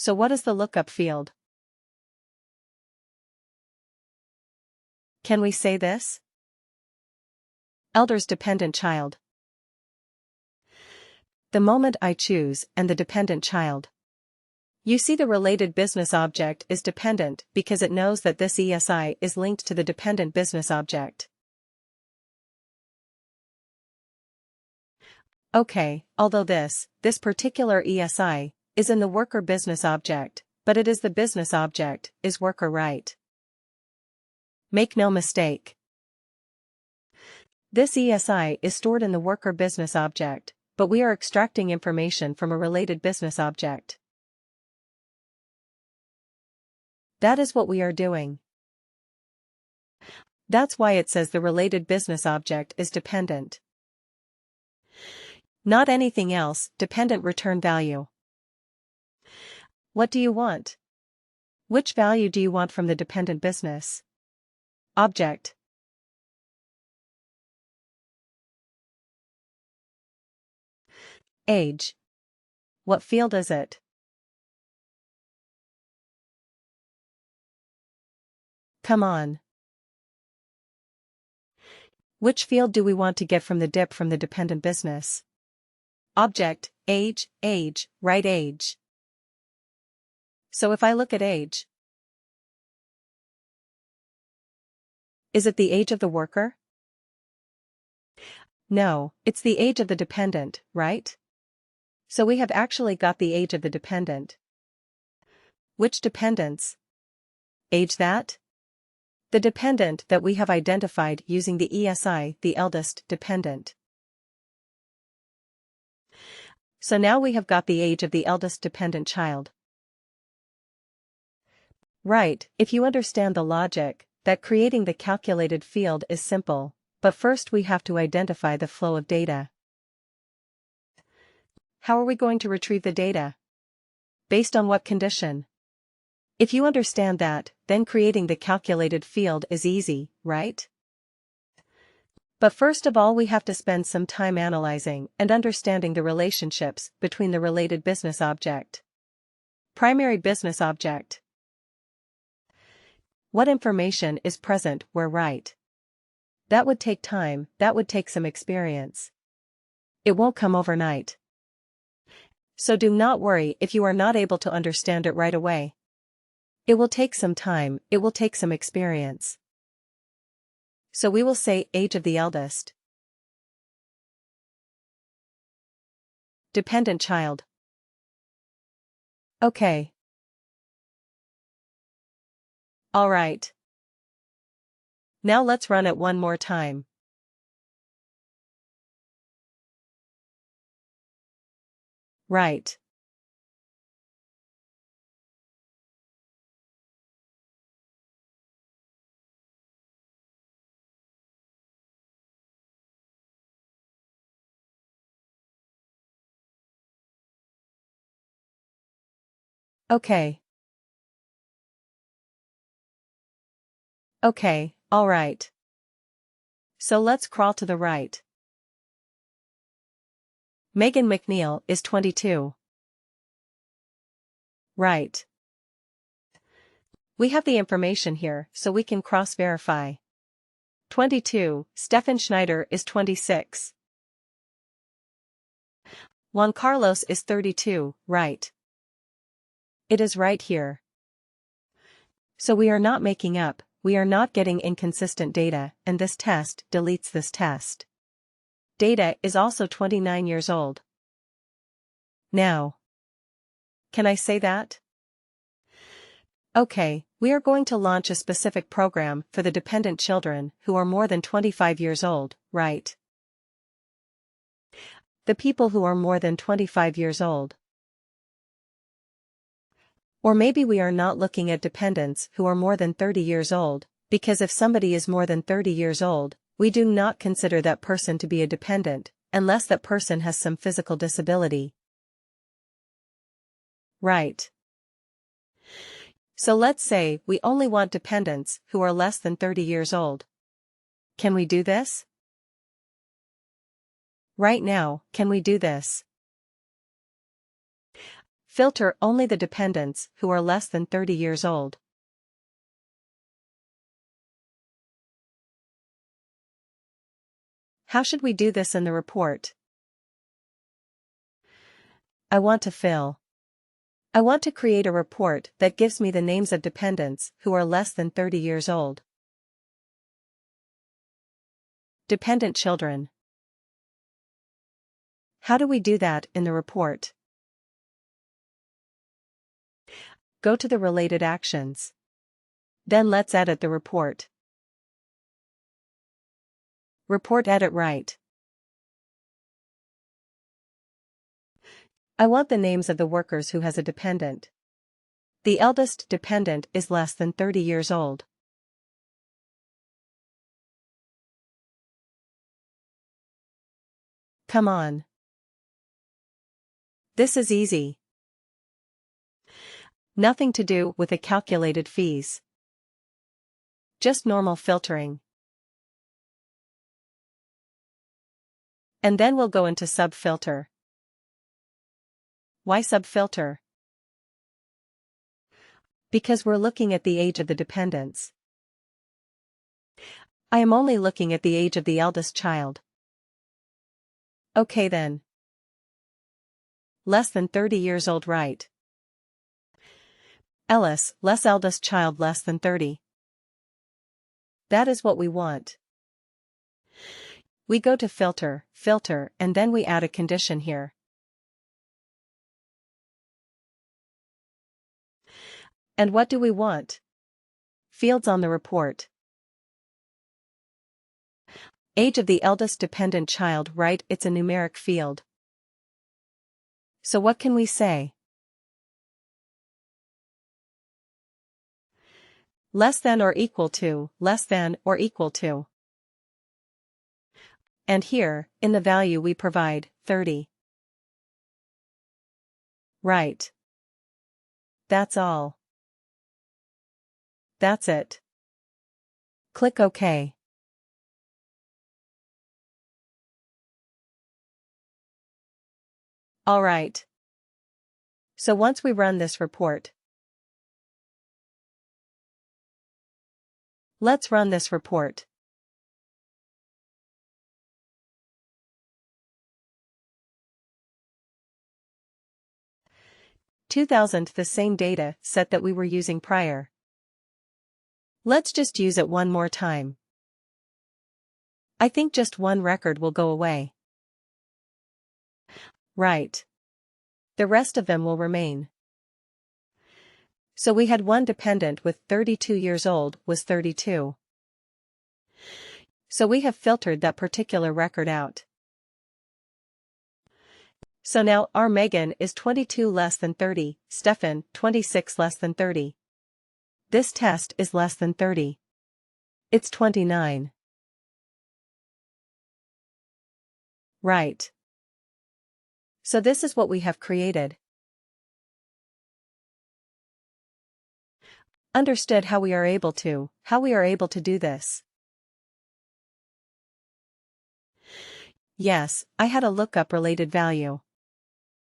So what is the lookup field? Can we say this? Elders dependent child. The moment I choose and the dependent child. You see, the related business object is dependent because it knows that this ESI is linked to the dependent business object. Okay, although this particular ESI is in the worker business object, but it is the business object, is worker, right? Make no mistake. This ESI is stored in the worker business object, but we are extracting information from a related business object. That is what we are doing. That's why it says the related business object is dependent. Not anything else, dependent return value. What do you want? Which value do you want from the dependent business object? Age. What field is it? Come on. Which field do we want to get from the DIP from the dependent business object? Age, right, age. So if I look at age, is it the age of the worker? No, it's the age of the dependent, right? So we have actually got the age of the dependent. Which dependents? Age that? The dependent that we have identified using the ESI, the eldest dependent. So now we have got the age of the eldest dependent child. Right, if you understand the logic, that creating the calculated field is simple, but first we have to identify the flow of data. How are we going to retrieve the data? Based on what condition? If you understand that, then creating the calculated field is easy, right? But first of all, we have to spend some time analyzing and understanding the relationships between the related business object. Primary business object. What information is present where, right? That would take time, that would take some experience. It won't come overnight. So do not worry if you are not able to understand it right away. It will take some time, it will take some experience. So we will say age of the eldest dependent child. Okay. All right. Now let's run it one more time. Right. Okay. Okay, all right. So let's crawl to the right. Megan McNeil is 22. Right. We have the information here, so we can cross-verify. 22, Stefan Schneider is 26. Juan Carlos is 32, right? It is right here. So we are not making up, we are not getting inconsistent data, and this test deletes this test. Data is also 29 years old. Now. Can I say that? Okay, we are going to launch a specific program for the dependent children who are more than 25 years old, right? The people who are more than 25 years old. Or maybe we are not looking at dependents who are more than 30 years old, because if somebody is more than 30 years old, we do not consider that person to be a dependent, unless that person has some physical disability. Right. So let's say we only want dependents who are less than 30 years old. Can we do this? Right now, can we do this? Filter only the dependents who are less than 30 years old. How should we do this in the report? I want to create a report that gives me the names of dependents who are less than 30 years old. Dependent children. How do we do that in the report? Go to the related actions. Then let's edit the report. Report edit right. I want the names of the workers who has a dependent. The eldest dependent is less than 30 years old. Come on. This is easy. Nothing to do with the calculated fees. Just normal filtering. And then we'll go into sub-filter. Why sub-filter? Because we're looking at the age of the dependents. I am only looking at the age of the eldest child. Okay then. Less than 30 years old, right? Ellis, less eldest child less than 30. That is what we want. We go to filter, and then we add a condition here. And what do we want? Fields on the report. Age of the eldest dependent child, right? It's a numeric field. So what can we say? Less than or equal to, less than or equal to. And here, in the value we provide, 30. Right. That's all. That's it. Click OK. All right. So once we run this report, let's run this report. (2000) the same data set that we were using prior. Let's just use it one more time. I think just one record will go away. Right. The rest of them will remain. So we had one dependent with 32 years old was 32. So we have filtered that particular record out. So now our Megan is 22 less than 30, Stefan 26 less than 30. This test is less than 30. It's 29. Right. So this is what we have created. Understood how we are able to do this. Yes, I had a lookup related value.